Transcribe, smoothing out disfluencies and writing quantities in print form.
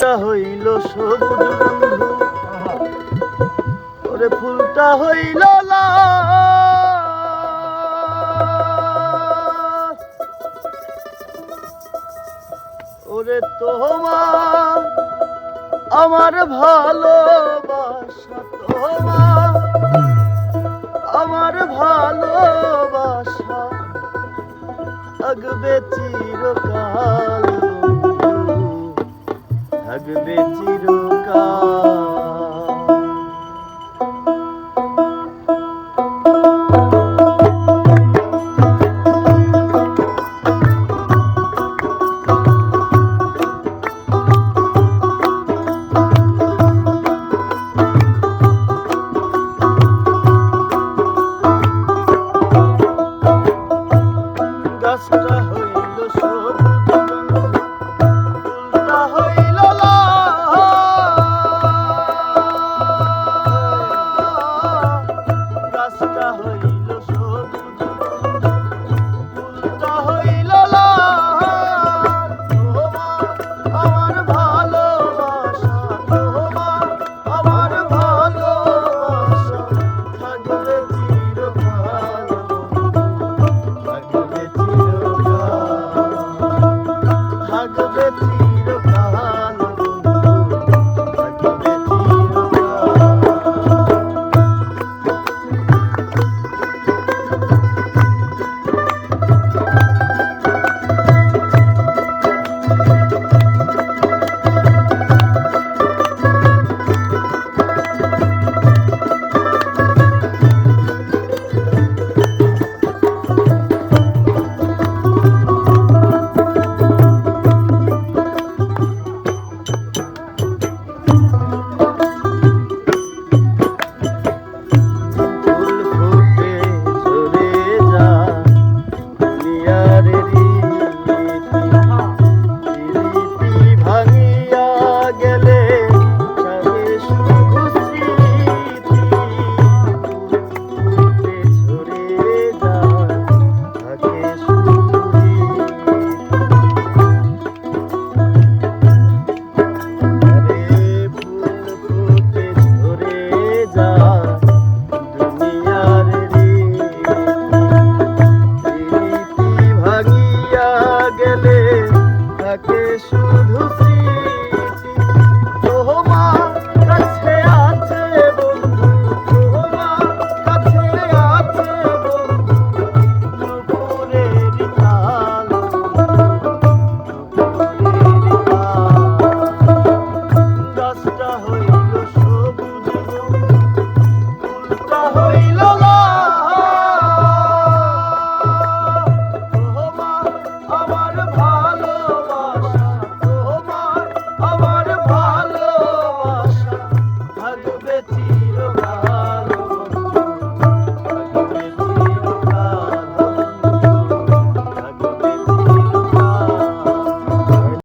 ফুলটা হইল সবুজ বন্ধু, ওরে ফুলটা হইল লাল, ওরে তোমার আমার ভালোবাসা, তোমার আমার ভালোবাসা থাকবে চিরকাল বন্ধু, থাকবে চিরকাল। গাছটা হইল সবুজ বন্ধু, ফুলটা হইল লাল, গাছটা হইল সবুজ বন্ধু, ফুলটা হইল লাল, তোমার আমার ভালোবাসা, তোমার আমার ভালোবাসা থাকবে চিরকাল বন্ধু, থাকবে চিরকাল, থাকবে চিরকাল বন্ধু, থাকবে থাকে